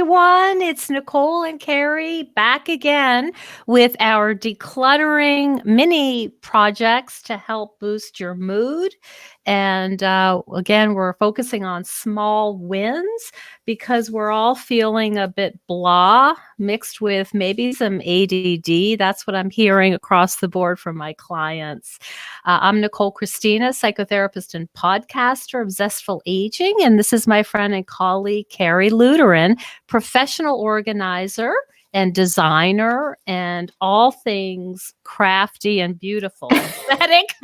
everyone. It's Nicole and Carrie back again with our decluttering mini projects to help boost your mood. And again, we're focusing on small wins because we're all feeling a bit blah mixed with maybe some ADD. That's what I'm hearing across the board from my clients. I'm Nicole Christina, psychotherapist and podcaster of Zestful Aging. And this is my friend and colleague, Carrie Luteran, professional organizer and designer and all things crafty and beautiful. Aesthetic.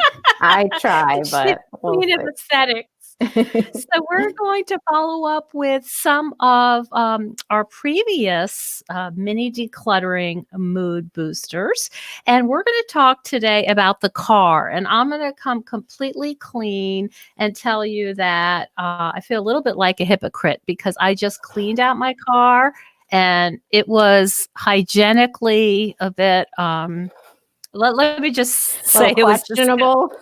I try, but we'll Queen of aesthetics. So we're going to follow up with some of our previous mini decluttering mood boosters. And we're going to talk today about the car. And I'm going to come completely clean and tell you that I feel a little bit like a hypocrite because I just cleaned out my car and it was hygienically a bit, let me just say it was questionable.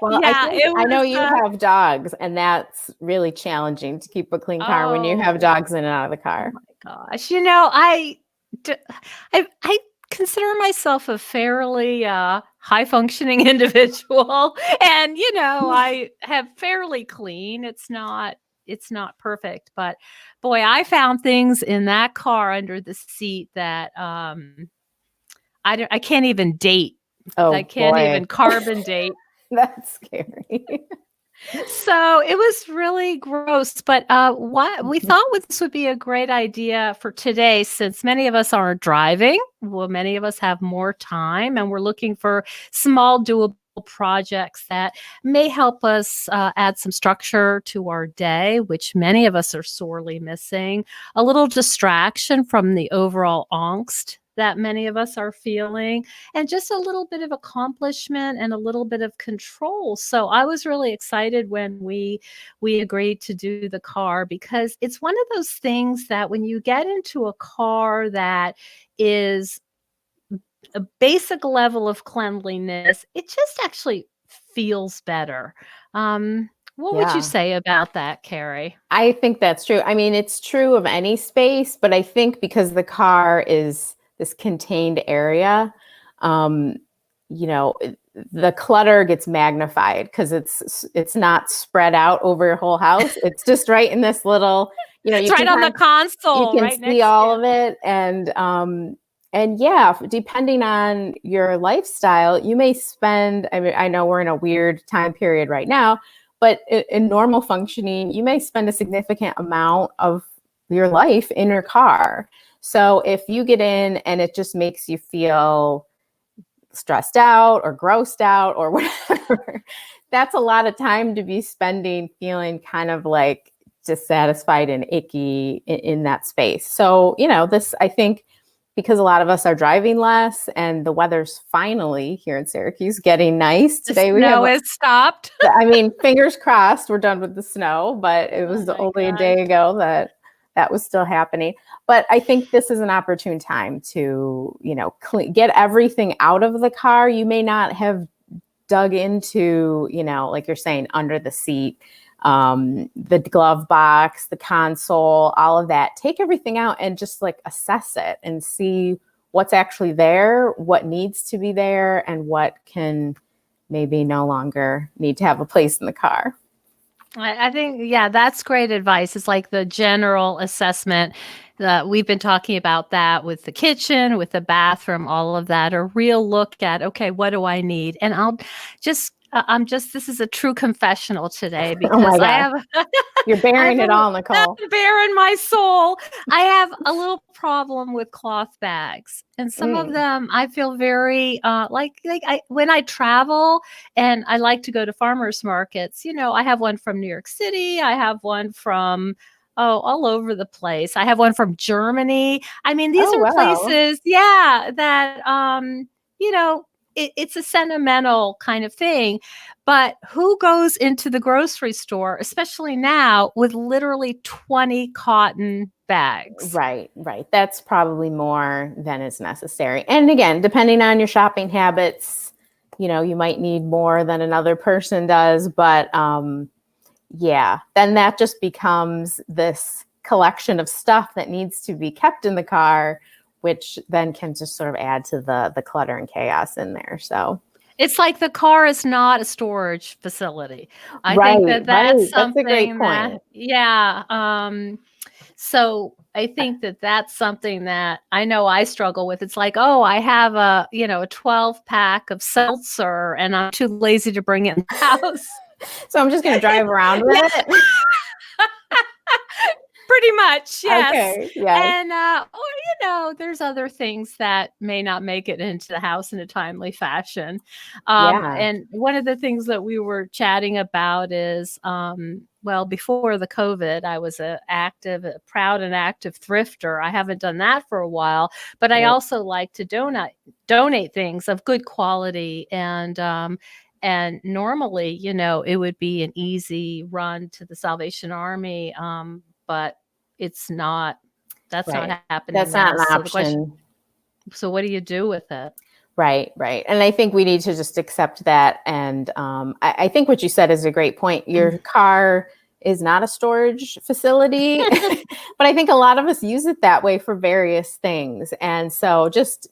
Well, yeah, I know you have dogs, and that's really challenging to keep a clean car when you have dogs in and out of the car. Oh my gosh. I consider myself a fairly high functioning individual. And, I have fairly clean. It's not perfect, but boy, I found things in that car under the seat that I can't even date. Oh, I can't even carbon date. That's scary. So it was really gross, but what we thought this would be a great idea for today, since many of us aren't driving. Well, many of us have more time, and we're looking for small, doable projects that may help us add some structure to our day, which many of us are sorely missing. A little distraction from the overall angst that many of us are feeling, and just a little bit of accomplishment and a little bit of control. So I was really excited when we agreed to do the car, because it's one of those things that when you get into a car that is a basic level of cleanliness, it just actually feels better. What would you say about that, Carrie? I think that's true. I mean, it's true of any space, but I think because the car is this contained area, the clutter gets magnified because it's not spread out over your whole house. It's just right in this little, it's right on the console. You can right see all of it. And yeah, depending on your lifestyle, you may spend, I know we're in a weird time period right now, but in normal functioning, you may spend a significant amount of your life in your car. So if you get in and it just makes you feel stressed out or grossed out or whatever, that's a lot of time to be spending feeling kind of like dissatisfied and icky in that space. So, I think because a lot of us are driving less and the weather's finally here in Syracuse getting nice today. The snow has stopped. I mean, fingers crossed we're done with the snow, but it was only a day ago that was still happening. But I think this is an opportune time to, get everything out of the car. You may not have dug into, like you're saying, under the seat, the glove box, the console, all of that. Take everything out and just assess it and see what's actually there, what needs to be there, and what can maybe no longer need to have a place in the car. I think, that's great advice. It's like the general assessment that we've been talking about, that with the kitchen, with the bathroom, all of that, a real look at, okay, what do I need? And this is a true confessional today, because I have, you're bearing it all, Nicole. Bearing my soul. I have a little problem with cloth bags, and some of them I feel very when I travel and I like to go to farmers markets. I have one from New York City. I have one from all over the place. I have one from Germany. I mean, these are places, that it's a sentimental kind of thing, but who goes into the grocery store, especially now, with literally 20 cotton bags? Right. That's probably more than is necessary. And again, depending on your shopping habits, you might need more than another person does, but yeah, then that just becomes this collection of stuff that needs to be kept in the car, which then can just sort of add to the clutter and chaos in there. So It's like the car is not a storage facility. I think right, that right. that's That's a great something that point. yeah, so I think that that's something that I know I struggle with. It's like, "Oh, I have a 12 pack of seltzer and I'm too lazy to bring it in the house." So I'm just going to drive around with Yeah. it. Pretty much, yes. Okay. Yes. And, there's other things that may not make it into the house in a timely fashion. Yeah. And one of the things that we were chatting about is, well, before the COVID, I was a proud and active thrifter. I haven't done that for a while, but I Right. also like to donate things of good quality and normally, it would be an easy run to the Salvation Army, but it's not that's not Right. happening That's not now. an So the question option. so what do you do with it? Right, right. And I think we need to just accept that. And I think what you said is a great point. Your car is not a storage facility, but I think a lot of us use it that way for various things. And so just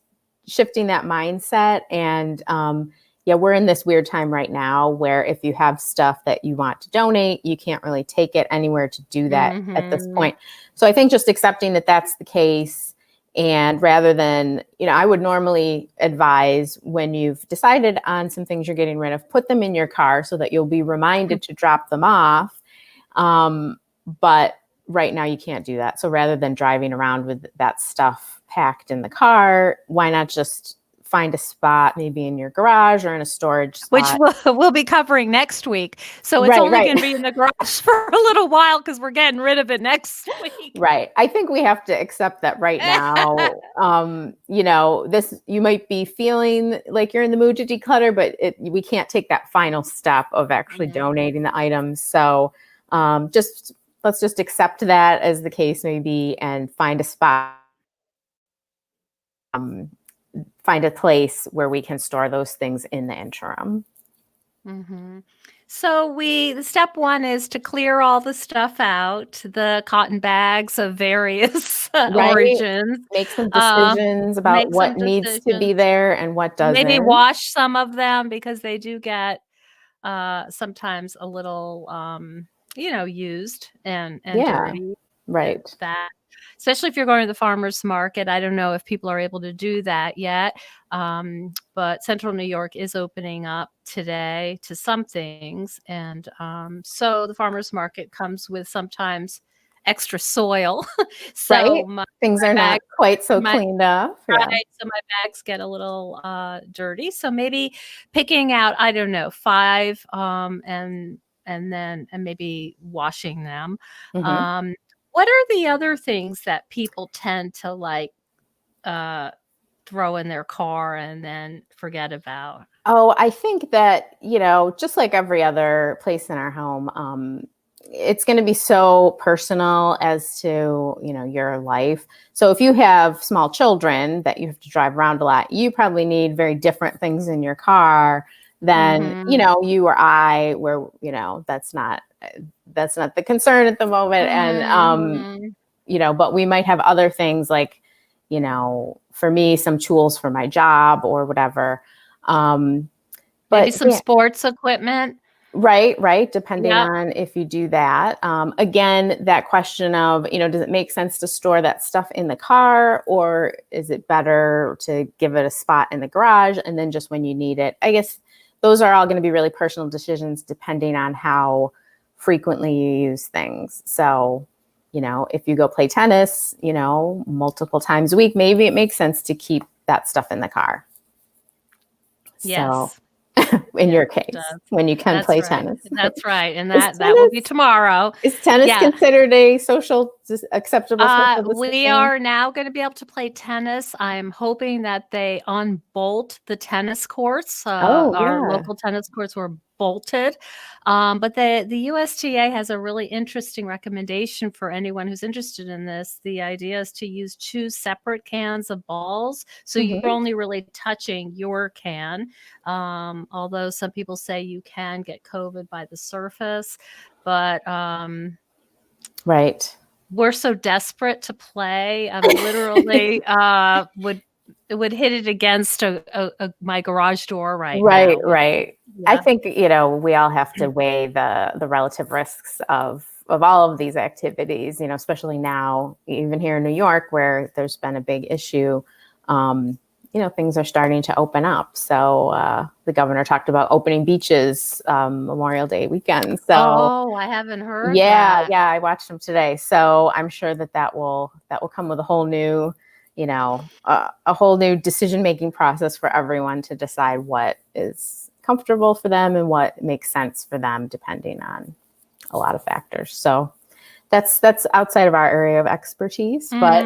shifting that mindset. And yeah, we're in this weird time right now where if you have stuff that you want to donate, you can't really take it anywhere to do that at this Mhm. point. So I think just accepting that that's the case. And rather than, I would normally advise when you've decided on some things you're getting rid of, put them in your car so that you'll be reminded to drop them off. But right now you can't do that. So rather than driving around with that stuff packed in the car, why not just find a spot, maybe in your garage or in a storage Which spot? we'll be covering next week. So it's Right, only right. gonna be in the garage for a little while because 'cause we're getting rid of it next week. Right. I think we have to accept that right now. This you might be feeling like you're in the mood to declutter, but we can't take that final step of actually Mhm. donating the items. So just let's just accept that as the case may be and find a spot, um, find a place where we can store those things in the interim. Mhm. So the step 1 is to clear all the stuff out, the cotton bags of various Right. origins, Make some uh, decisions about make some what needs to be decisions, there and what maybe doesn't. wash some of them because they do get, sometimes a little, used and Yeah. dirty, and Right. that especially if you're going to the farmer's market. I don't know if people are able to do that yet, but Central New York is opening up today to some things, and, so the farmer's market comes with sometimes extra soil. Right? So my Things are bag not quite so my cleaned up. Yeah. right, so my bags get a little, dirty, so maybe picking out, I don't know, 5, and maybe washing them. Mhm. Um, what are the other things that people tend to, like, uh, throw in their car and then forget about? Oh, I think that, just like every other place in our home, it's going to be so personal as to, your life. So if you have small children that you have to drive around a lot, you probably need very different things in your car than, Mhm. you or I, where, that's not the concern at the moment. And, Mhm. but we might have other things like, for me, some tools for my job or whatever. Um, Maybe but some yeah, sports equipment? right, right. Depending Yep. on if you do that. Again, that question of, does it make sense to store that stuff in the car or is it better to give it a spot in the garage and then just when you need it? I guess those are all going to be really personal decisions depending on how frequently you use things. So, if you go play tennis, multiple times a week, maybe it makes sense to keep that stuff in the car. So, Yes. in Yes, your it case, does. when you can That's play right. tennis. That's right, and Is that will be tennis tomorrow. is tennis Yeah. considered a acceptable social We distancing? are now gonna be able to play tennis. I'm hoping that they unbolt the tennis courts. Oh, Our yeah. local tennis courts were bolted. But the USDA has a really interesting recommendation for anyone who's interested in this. The idea is to use 2 separate cans of balls, so you're Mhm. only really touching your can. Although some people say you can get COVID by the surface, but Right. we're so desperate to play. Literally, would hit it against my garage door right Right, now. right. I Yeah. think, we all have to weigh the relative risks of all of these activities, especially now, even here in New York, where there's been a big issue. Things are starting to open up. So the governor talked about opening beaches Memorial Day weekend. So Oh, I haven't heard yeah, that. yeah, I watched them today. So I'm sure that will come with a whole new, a whole new decision-making process for everyone to decide what is comfortable for them and what makes sense for them, depending on a lot of factors. So that's outside of our area of expertise, but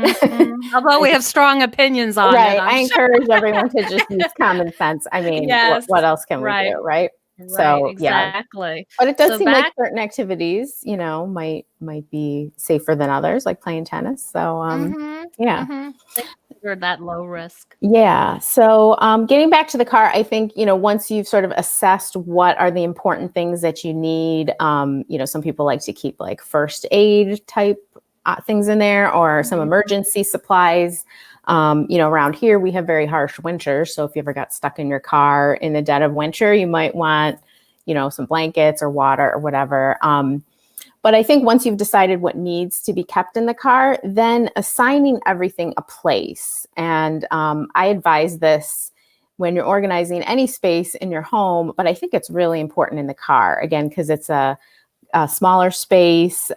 Although we have strong opinions on it, right, I'm I sure. encourage everyone to just use common sense. I mean, what Yes, what else can we right, do, right? right, So yeah, exactly. but it does So seem like back certain activities, might be safer than others, like playing tennis. So, mhm, yeah. mhm. They consider that low risk. Yeah. So, getting back to the car, I think, once you've sort of assessed what are the important things that you need, some people like to keep like first aid type things in there or some Mhm, emergency supplies. Around here, we have very harsh winters. So, if you ever got stuck in your car in the dead of winter, you might want, some blankets or water or whatever. But I think once you've decided what needs to be kept in the car, then assigning everything a place. And I advise this when you're organizing any space in your home, but I think it's really important in the car, again, because it's a smaller space.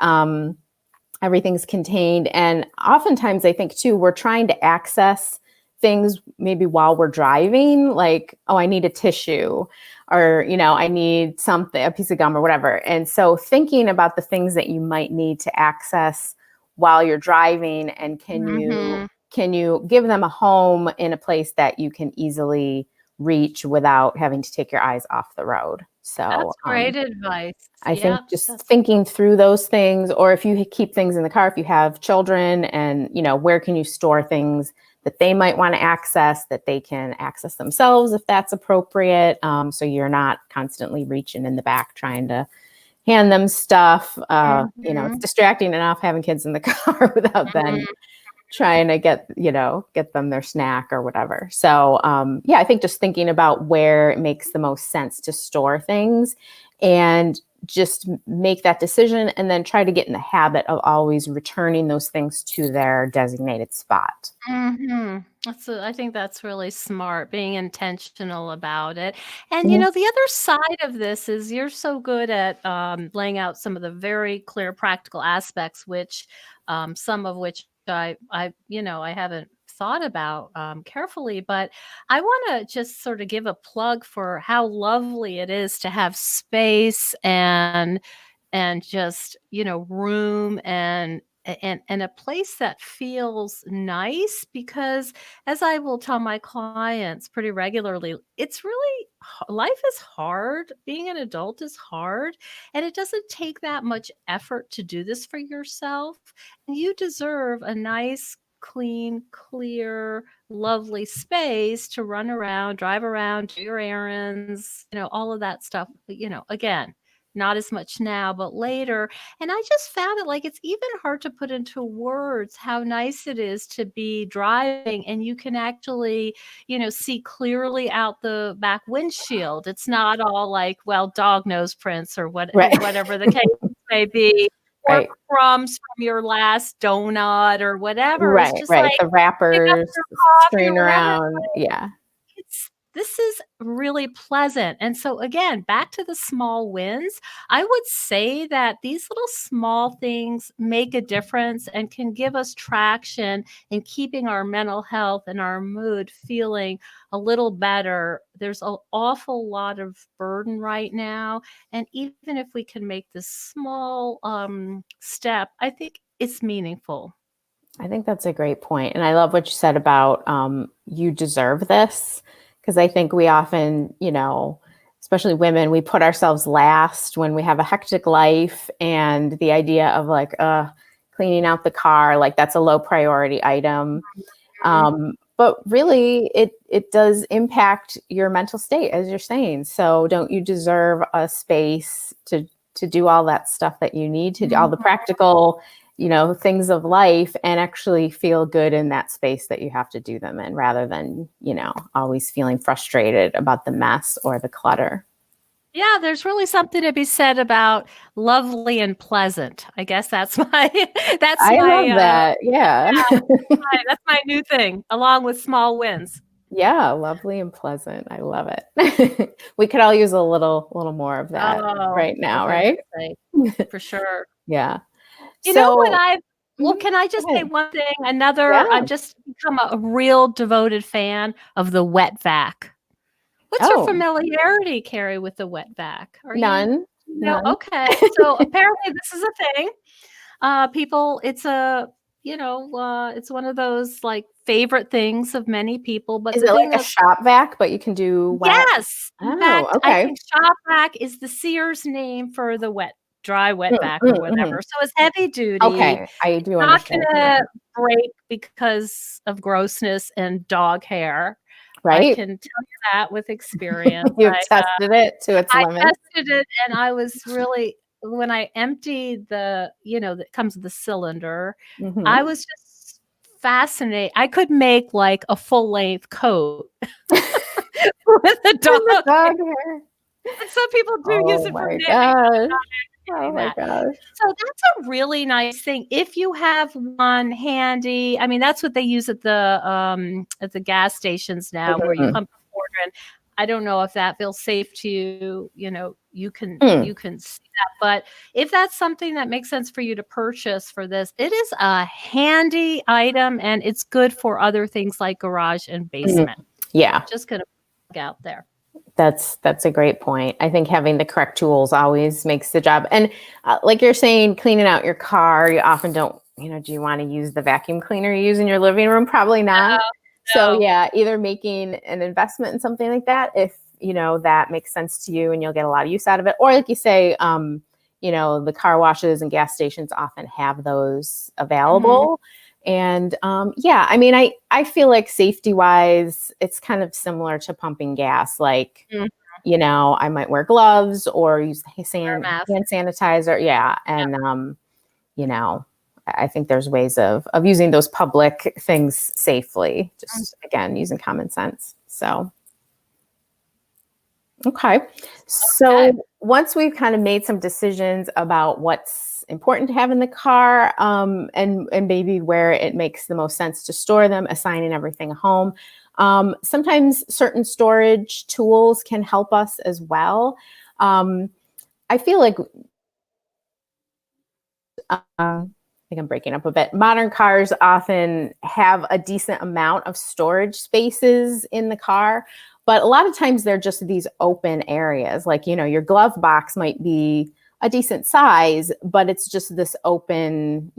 Everything's contained. And oftentimes, I think too, we're trying to access things maybe while we're driving, like, oh, I need a tissue or, I need something, a piece of gum or whatever. And so thinking about the things that you might need to access while you're driving, and mhm. can you give them a home in a place that you can easily reach without having to take your eyes off the road. So That's great advice. I think Yep, just that's thinking through those things, or if you keep things in the car, if you have children, and, where can you store things that they might want to access, that they can access themselves if that's appropriate. So you're not constantly reaching in the back trying to hand them stuff. It's mhm, distracting enough having kids in the car without then mhm. trying to get them their snack or whatever. So yeah, I think just thinking about where it makes the most sense to store things, and just make that decision, and then try to get in the habit of always returning those things to their designated spot. Mhm. I think that's really smart, being intentional about it. And, Mhm. the other side of this is you're so good at, laying out some of the very clear practical aspects, which, some of which I haven't thought about, carefully, but I wanna just sort of give a plug for how lovely it is to have space and just, room and a place that feels nice, because as I will tell my clients pretty regularly, it's really life is hard. Being an adult is hard, and it doesn't take that much effort to do this for yourself. And you deserve a nice, clean, clear, lovely space to run around, drive around, do your errands, all of that stuff. Again, not as much now, but later. And I just found it like it's even hard to put into words how nice it is to be driving and you can actually, see clearly out the back windshield. It's not all like, well, dog nose prints or Right. whatever the case may be, or Right. crumbs from your last donut or whatever. It's Right. just Right. like The pick up wrappers your coffee strewn or whatever. around. Yeah. This is really pleasant. And so again, back to the small wins, I would say that these little small things make a difference and can give us traction in keeping our mental health and our mood feeling a little better. There's an awful lot of burden right now, and even if we can make this small step, I think it's meaningful. I think that's a great point. And I love what you said about you deserve this. Because I think we often, especially women, we put ourselves last when we have a hectic life, and the idea of like cleaning out the car, like that's a low priority item. But really it does impact your mental state, as you're saying. So don't you deserve a space to do all that stuff that you need to do, all the practical, things of life, and actually feel good in that space that you have to do them in, rather than, always feeling frustrated about the mess or the clutter. Yeah, there's really something to be said about lovely and pleasant. I guess that's my that's I my love that. Yeah. that's my new thing, along with small wins. Yeah, lovely and pleasant. I love it. We could all use a little more of that Oh, right for now, goodness right? sake, for sure. Yeah. You know what So, well, mhm, can I go just say ahead. one thing? Another, Yeah. I've just become a real devoted fan of the wet vac. What's your Oh, familiarity, Carrie, with the wet vac? Are none, none. okay. So apparently this is a thing. People, it's one of those like favorite things of many people. But Is the it thing like a that's shop vac, but you can do wet? yes, in Oh, fact, I okay. think shop vac is the Sears name for the dry wet Mm, vac or mm, whatever. mhm. So it's heavy duty. Okay, I do Not understand what you gonna mean. break because of grossness and dog hair. I Right? can tell you that with experience. You've tested it to its I limits. tested it, and I was really when I emptied that comes with the cylinder, I Mhm. was just fascinated. I could make, like, a full-length coat with a With the dog hair, dog hair. and some people do use Oh it for my knitting. I'm gosh. not Oh advocating my that. gosh. So that's a really nice thing. If you have one handy, I mean, that's what they use at the gas stations now where you Mhm. pump a quarter in. I don't know if that feels safe to you, Mm. you can see that. But if that's something that makes sense for you to purchase for this, it is a handy item and it's good for other things like garage and Mhm. basement. Yeah. Just gonna plug out there. That's a great point. I think having the correct tools always makes the job. And like you're saying, cleaning out your car, you often don't, do you want to use the vacuum cleaner you use in your living room? Probably not. So No. yeah, either making an investment in something like that, if that makes sense to you and you'll get a lot of use out of it, or like you say, the car washes and gas stations often have those Mhm. available. And yeah, I mean, I feel like safety wise, it's kind of similar to pumping gas. Like, Mhm. I might wear gloves or use Wear a mask. hand sanitizer. Yeah. And, you know, I think there's ways of using those public things safely, Mm, just again, using common sense. So, okay. okay. So once we've kind of made some decisions about what's important to have in the car, and maybe where it makes the most sense to store them, assigning everything a home. Sometimes certain storage tools can help us as well. Um, I feel like I think I'm breaking up a bit. Modern cars often have a decent amount of storage spaces in the car, but a lot of times they're just these open areas. Like, your glove box might be a decent size, but it's just this open,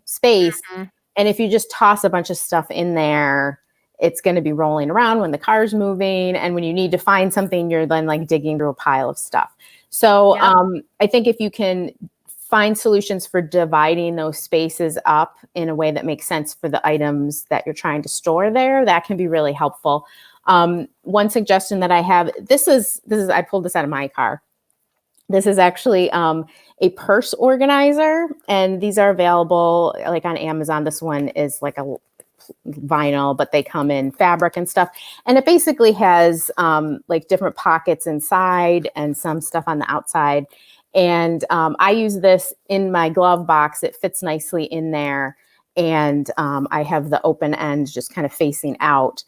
space. Mhm. And if you just toss a bunch of stuff in there, it's going to be rolling around when the car's moving. And when you need to find something, you're then like digging through a pile of stuff. So Yep. I think if you can find solutions for dividing those spaces up in a way that makes sense for the items that you're trying to store there, that can be really helpful. One suggestion that I have, this is I pulled this out of my car. This is actually a purse organizer, and these are available like on Amazon. This one is like a vinyl, but they come in fabric and stuff. And it basically has like different pockets inside and some stuff on the outside. And I use this in my glove box. It fits nicely in there. And I have the open end just kind of facing out.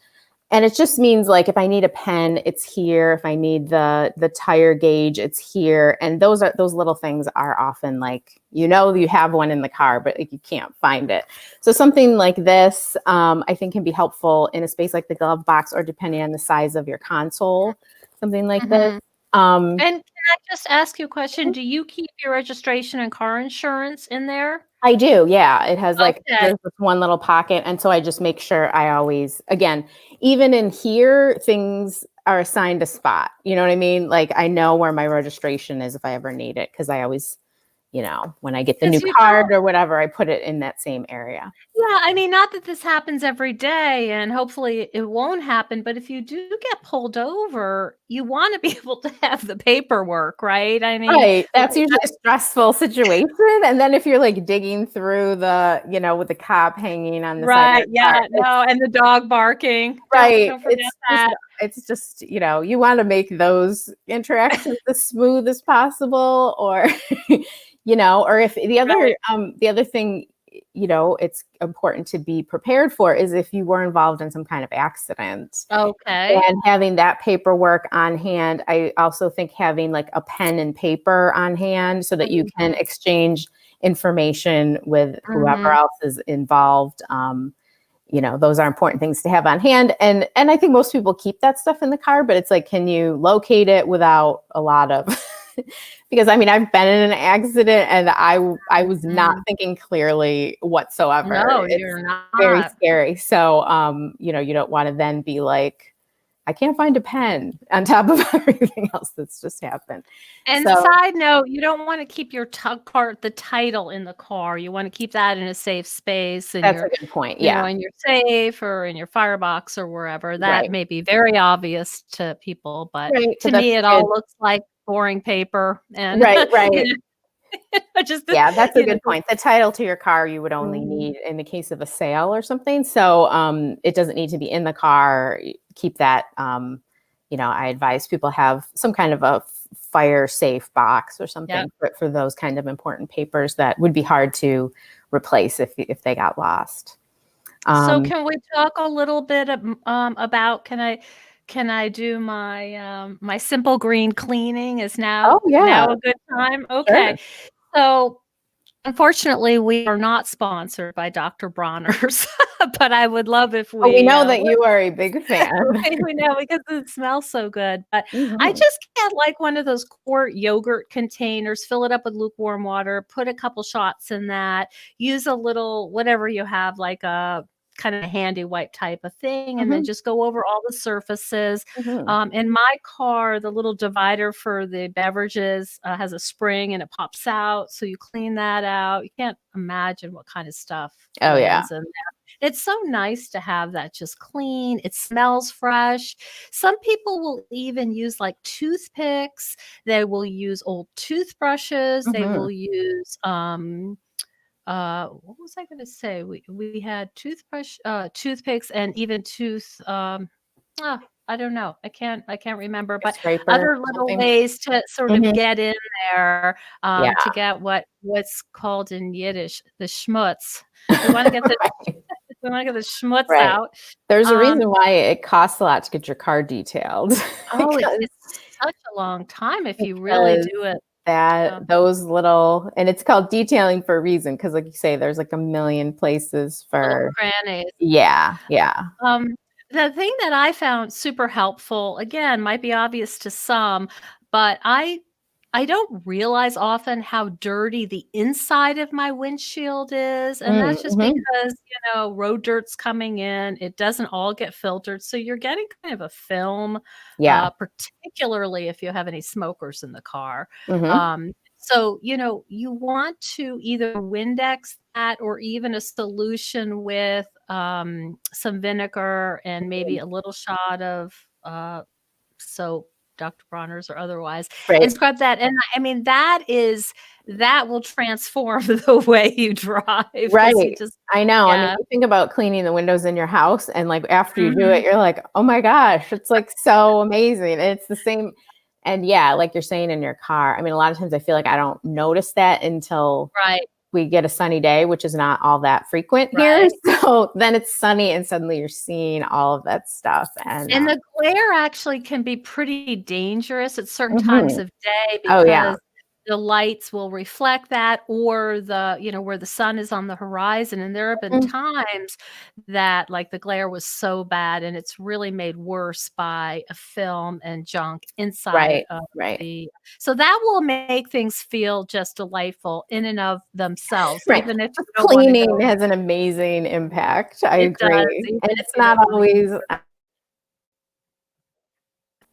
And it just means like if I need a pen, it's here. If I need the tire gauge, it's here. And those little things are often like, you have one in the car, but like you can't find it. So something like this, I think can be helpful in a space like the glove box, or depending on the size of your console, something like this. Mhm. Um, And can I just ask you a question? Do you keep your registration and car insurance in there? I do, yeah. It has like Okay. there's this one little pocket, and so I just make sure I always, again, even in here, things are assigned a spot. You know what I mean? Like I know where my registration is if I ever need it, because I always, when I get the new Because you card don't or whatever, I put it in that same area. Yeah, I mean, not that this happens every day, and hopefully it won't happen, but if you do get pulled over, you wanna be able to have the paperwork, right? I mean, Right. like That's usually a stressful situation. And then if you're like digging through with the cop hanging on the side of Right, the car, yeah, no, and the dog barking. right. Don't forget that. It's just, you want to make those interactions as smooth as possible, or, or if Right. the other thing, it's important to be prepared for is if you were involved in some kind of accident. Okay. And having that paperwork on hand, I also think having like a pen and paper on hand so that you can Mhm, exchange information with whoever mhm. else is involved. Those are important things to have on hand. And I think most people keep that stuff in the car, but it's like, can you locate it without a lot of because I mean, I've been in an accident and I was not Mm. thinking clearly whatsoever. No, It's you're very not. scary. So you don't want to then be like, I can't find a pen on top of everything else that's just happened. And So side note, you don't wanna keep your the title in the car, you wanna keep that in a safe space in that's a your good point. Yeah. in your safe or in your firebox or wherever. That Right. may be very obvious to people, but Right. to But me, that's it good. all looks like boring paper and, Right. Right. you know, just, Yeah, that's a good just point. The title to your car you would only Mhm. need in the case of a sale or something. So it doesn't need to be in the car. Keep that. I advise people have some kind of a fire safe box or Yep. something for those kind of important papers that would be hard to replace if they got lost. So Um, can we talk a little bit about can I do my my simple green cleaning is oh now yeah, a good time? Okay. sure. So unfortunately, we are not sponsored by Dr. Bronner's, but I would love if Oh, we we, know that you are a big fan. right, we know because it smells so good, but I Mhm. just get, like, one of those quart yogurt containers, fill it up with lukewarm water, put a couple shots in that, use a little whatever you have, like a kinda handy wipe type of thing, and then Mhm. just go over all the surfaces. Mhm. In my car, the little divider for the beverages, has a spring and it pops out, so you clean that out. You can't imagine what kind of stuff Oh yeah. lands in it's so nice to have that just clean, it smells fresh. Some people will even use, like, toothpicks, they will use old toothbrushes, they Mhm. will use, what was I gonna say? We had toothpicks and even ah, I don't know, I can't remember, A but scraper other or little something. ways to sort of Mhm. get in there, Yeah. to get what's called in Yiddish, the schmutz. We wanna get the Right. we wanna get the schmutz Right. out. There's a Um, reason why it costs a lot to get your car detailed oh, because it's such a long time if you really because do it, that uh, those little and it's called detailing for a reason because like you say, there's like a million places little for crannies. yeah, yeah. Um, the thing that I found super helpful, again, might be obvious to some, but I don't realize often how dirty the inside of my windshield is, and Mm, that's just mhm. because, road dirt's coming in, it doesn't all get filtered, so you're getting kind of a film, Yeah. particularly if you have any smokers in the car. Mhm. So, you want to either Windex that or even a solution with, some vinegar and maybe a little shot of, soap, Dr. Bronner's or otherwise, and Right. scrub that, and I mean, that will transform the way you drive because you Right. just I know. I mean, yeah. you think about cleaning the windows in your house and like after you do it, Mhm. you're like, "Oh my gosh, it's like so amazing." And it's the same and yeah, like you're saying in your car. I mean, a lot of times I feel like I don't notice that until Right, we get a sunny day, which is not all that frequent here. right. So then it's sunny and suddenly you're seeing all of that stuff. And And the glare actually can be pretty dangerous at certain times mhm. of day Oh yeah. because the lights will reflect that or where the sun is on the horizon, and there have been Mhm. times that, like, the glare was so bad, and it's really made worse by a film and junk inside Right. of Right. the so that will make things feel just delightful in and of themselves, Right. even if you Just don't wanna cleaning go has an amazing impact. I it does, agree. even And if it's you not don't wanna always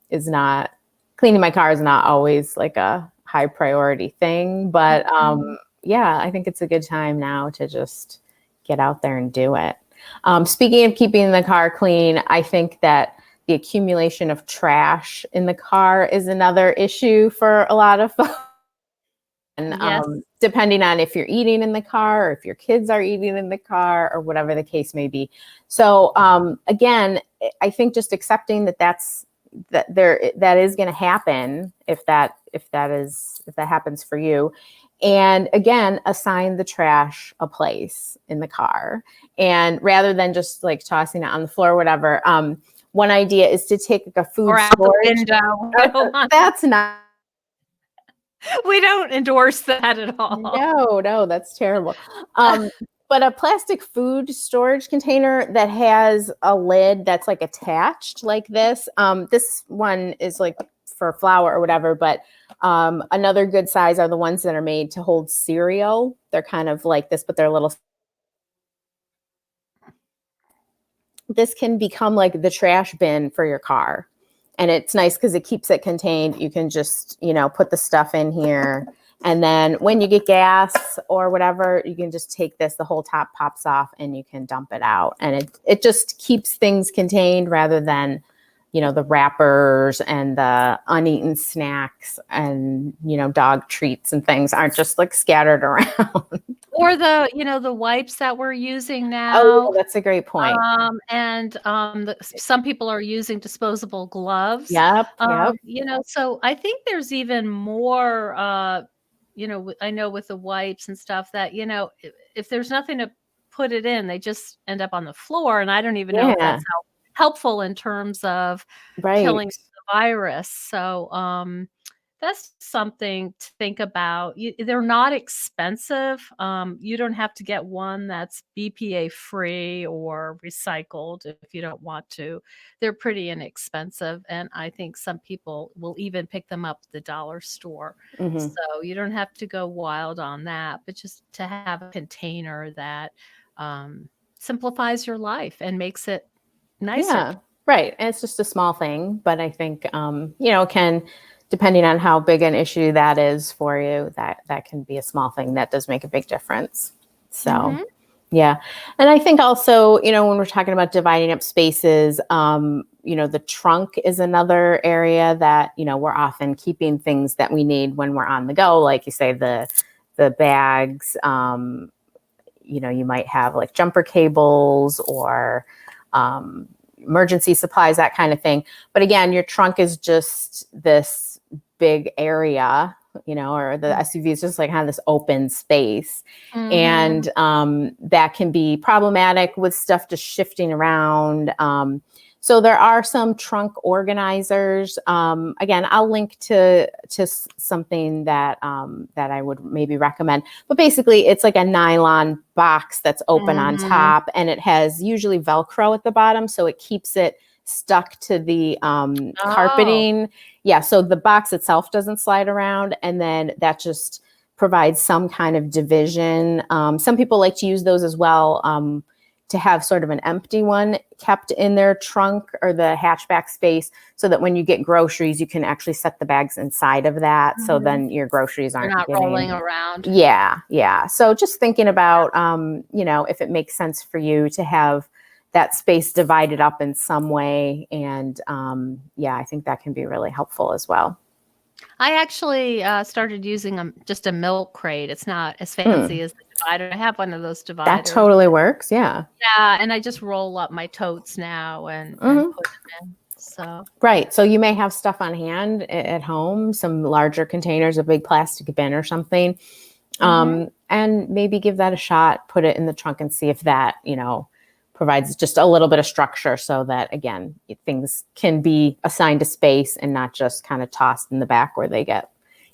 is not, cleaning my car is not always like a high priority thing. But yeah, I think it's a good time now to just get out there and do it. Speaking of keeping the car clean, I think that the accumulation of trash in the car is another issue for a lot of folks. And Yes. depending on if you're eating in the car or if your kids are eating in the car or whatever the case may be. So again, I think just accepting that that is going to happen if that happens for you. And again, assign the trash a place in the car. And rather than just like tossing it on the floor or whatever, one idea is to take like a food Or out storage. the window. That's not. We don't endorse that at all. No, that's terrible. But a plastic food storage container that has a lid that's like attached like this. This one is like for flour or whatever, but another good size are the ones that are made to hold cereal. They're kind of like this, but they're little. This can become like the trash bin for your car. And it's nice because it keeps it contained. You can just, put the stuff in here. And then when you get gas or whatever, you can just take this, the whole top pops off and you can dump it out. And it just keeps things contained rather than, the wrappers and the uneaten snacks and, dog treats and things aren't just like scattered around. Or the wipes that we're using now. Oh, that's a great point. Some people are using disposable gloves. Yep. So I think there's even more, I know with the wipes and stuff that, if there's nothing to put it in, they just end up on the floor. And I don't even know if that's helpful in terms of killing the virus. So, that's something to think about. They're not expensive. You don't have to get one that's BPA free or recycled if you don't want to. They're pretty inexpensive. And I think some people will even pick them up at the dollar store. Mm-hmm. So you don't have to go wild on that, but just to have a container that simplifies your life and makes it nicer. Yeah, right. And it's just a small thing, but I think, can, depending on how big an issue that is for you, that can be a small thing that does make a big difference. So, yeah. And I think also, when we're talking about dividing up spaces, the trunk is another area that, we're often keeping things that we need when we're on the go. Like you say, the bags, you might have like jumper cables or, emergency supplies, that kind of thing. But again, your trunk is just this big area, or the SUV is just like kind of this open space. And that can be problematic with stuff just shifting around. So there are some trunk organizers. Again, I'll link to something that I would maybe recommend. But basically, it's like a nylon box that's open on top, and it has usually Velcro at the bottom, so it keeps it stuck to the carpeting. Yeah, so the box itself doesn't slide around, and then that just provides some kind of division. Some people like to use those as well, to have sort of an empty one kept in their trunk or the hatchback space, so that when you get groceries, you can actually set the bags inside of that. So then your groceries aren't rolling around. Yeah. So just thinking about, if it makes sense for you to have that space divided up in some way. And I think that can be really helpful as well. I actually started using just a milk crate. It's not as fancy as the divider. I have one of those dividers. That totally works. Yeah. Yeah, and I just roll up my totes now and put them in. So right. So you may have stuff on hand at home, some larger containers, a big plastic bin or something, and maybe give that a shot. Put it in the trunk and see if that provides just a little bit of structure, so that, again, things can be assigned a space and not just kind of tossed in the back where they get,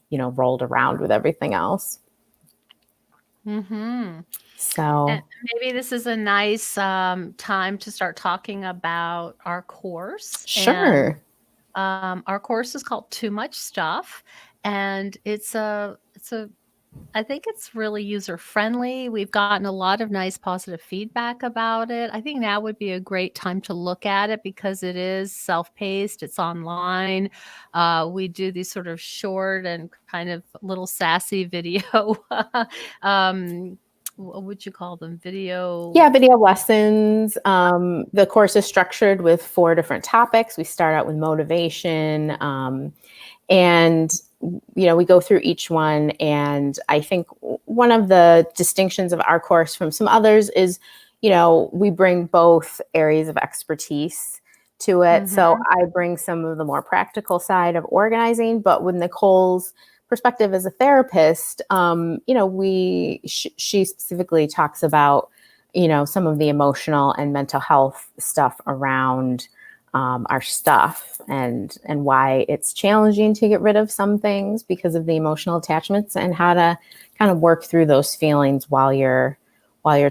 rolled around with everything else. So and maybe this is a nice time to start talking about our course. Sure. And, our course is called Too Much Stuff, and it's a I think it's really user friendly. We've gotten a lot of nice positive feedback about it. I think now would be a great time to look at it because it is self-paced, it's online. We do these sort of short and kind of little sassy video, um, what would you call them? Video. Yeah, video lessons. The course is structured with 4 different topics. We start out with motivation, and we go through each one. And I think one of the distinctions of our course from some others is, we bring both areas of expertise to it. So Mhm. I bring some of the more practical side of organizing, but with Nicole's perspective as a therapist, she specifically talks about, some of the emotional and mental health stuff around our stuff, and why it's challenging to get rid of some things because of the emotional attachments, and how to kind of work through those feelings while you're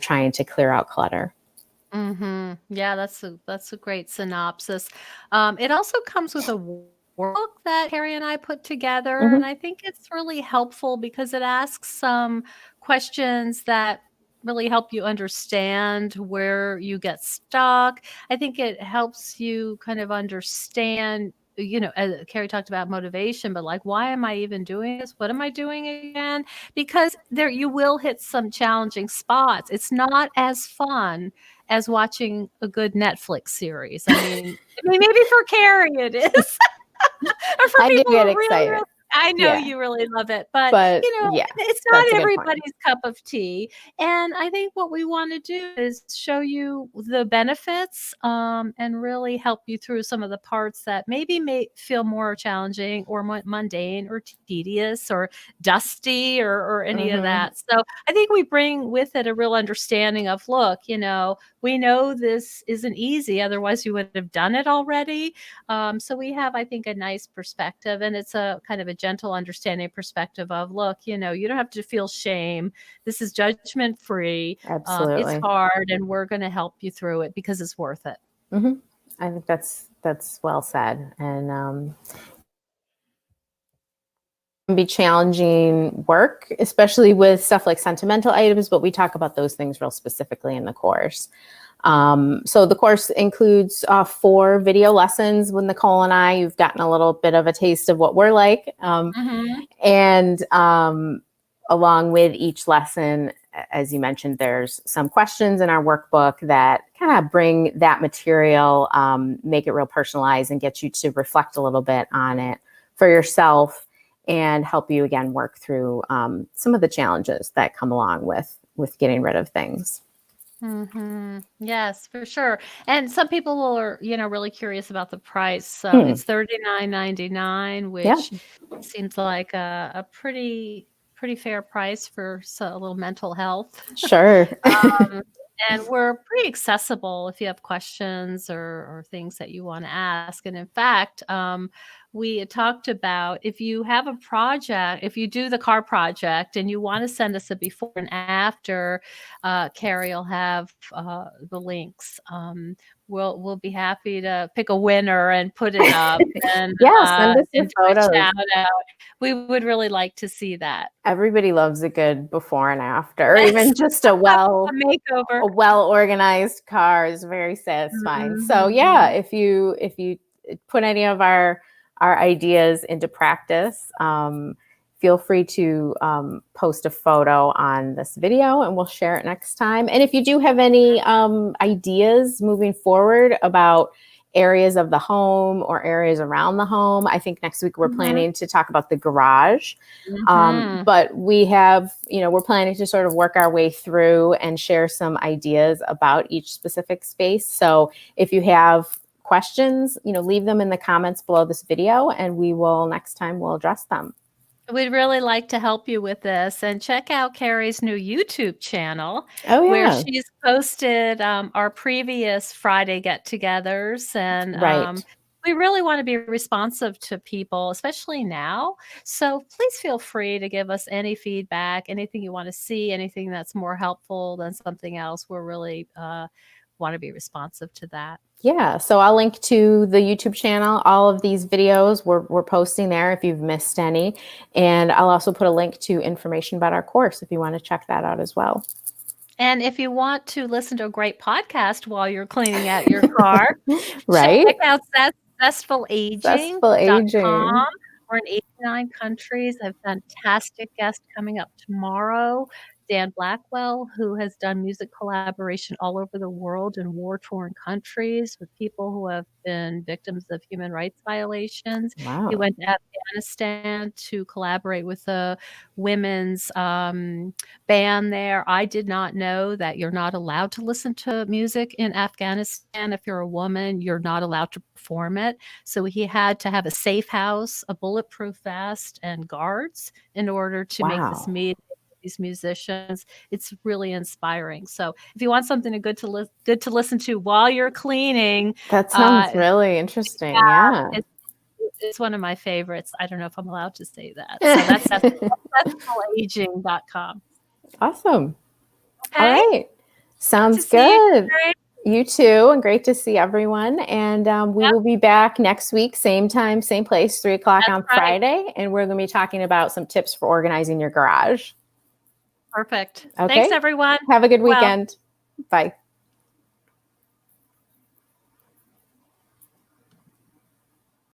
trying to clear out clutter. Yeah, that's a great synopsis. It also comes with a workbook that Carrie and I put together, Mm-hmm. and I think it's really helpful because it asks some questions that really help you understand where you get stuck. I think it helps you kind of understand, as Carrie talked about motivation, but like, why am I even doing this? What am I doing again? Because there you will hit some challenging spots. It's not as fun as watching a good Netflix series. I mean, maybe for Carrie it is, or for I do people get who really, excited. really I know Yeah. you really love it, but, But yeah, it's that's not a good point. everybody's cup of tea, and I think what we wanna do is show you the benefits, and really help you through some of the parts that maybe may feel more challenging or mundane or tedious or dusty or any of Mm-hmm. that. So, I think we bring with it a real understanding of, look, we know this isn't easy, otherwise you would have done it already. So we have, I think, a nice perspective, and it's a kind of a gentle, understanding perspective of, look, you don't have to feel shame. This is judgment free. It's Absolutely. hard, and we're going to help you through it because it's worth it. Mm-hmm. I think that's well said, and can be challenging work, especially with stuff like sentimental items. But we talk about those things real specifically in the course. So the course includes 4 video lessons with Nicole and I. You've gotten a little bit of a taste of what we're like. Hmm. And along with each lesson, as you mentioned, there's some questions in our workbook that kind of bring that material, make it real personalized, and get you to reflect a little bit on it for yourself, and help you again work through some of the challenges that come along with getting rid of things. Yes, for sure. And some people are, really curious about the price. So Hmm. it's 39.99, Yeah, which seems like a pretty fair price for a little mental health. sure. Um, and we're pretty accessible if you have questions or things that you want to ask. And in fact, we had talked about, if you have a project, if you do the car project and you want to send us a before and after, Carrie will have the links. We'll be happy to pick a winner and put it up and Yeah, send us the do a photos. shout out. We would really like to see that. Everybody loves a good before and after, or Yes, even just a a makeover. well organized car is very satisfying. So yeah, Mhm. if you put any of our ideas into practice, feel free to post a photo on this video, and we'll share it next time. And if you do have any ideas moving forward about areas of the home or areas around the home, I think next week we're Mhm. planning to talk about the garage. Mhm. But we're planning to sort of work our way through and share some ideas about each specific space. So if you have questions, leave them in the comments below this video, and next time we'll address them. We'd really like to help you with this, and check out Carrie's new YouTube channel Oh where yeah. she's posted, our previous Friday get-togethers, and, Right. we really wanna be responsive to people, especially now, so please feel free to give us any feedback, anything you wanna see, anything that's more helpful than something else. We're really, want to be responsive to that. Yeah, so I'll link to the YouTube channel. All of these videos we're posting there if you've missed any. And I'll also put a link to information about our course if you want to check that out as well. And if you want to listen to a great podcast while you're cleaning out your car, Right? check out zestfulaging.com. Zestful Aging. We're in 89 countries. I have a fantastic guest coming up tomorrow, Dan Blackwell, who has done music collaboration all over the world in war-torn countries with people who have been victims of human rights violations. He Wow. went to Afghanistan to collaborate with a women's band there. I did not know that you're not allowed to listen to music in Afghanistan. If you're a woman, you're not allowed to perform it. So he had to have a safe house, a bulletproof vest, and guards in order to make this Wow. meeting with these musicians. It's really inspiring. So if you want something good to listen to while you're cleaning, That sounds really interesting. Yeah. it's one of my favorites. I don't know if I'm allowed to say that. So that's zestfulaging.com. Awesome. Okay. All right. Sounds good. You too, and great to see everyone. And we will be back next week, same time, same place, 3 o'clock on Friday. And we're going to be talking about some tips for organizing your garage. Perfect. Okay. Thanks, everyone. Have a good weekend. Bye.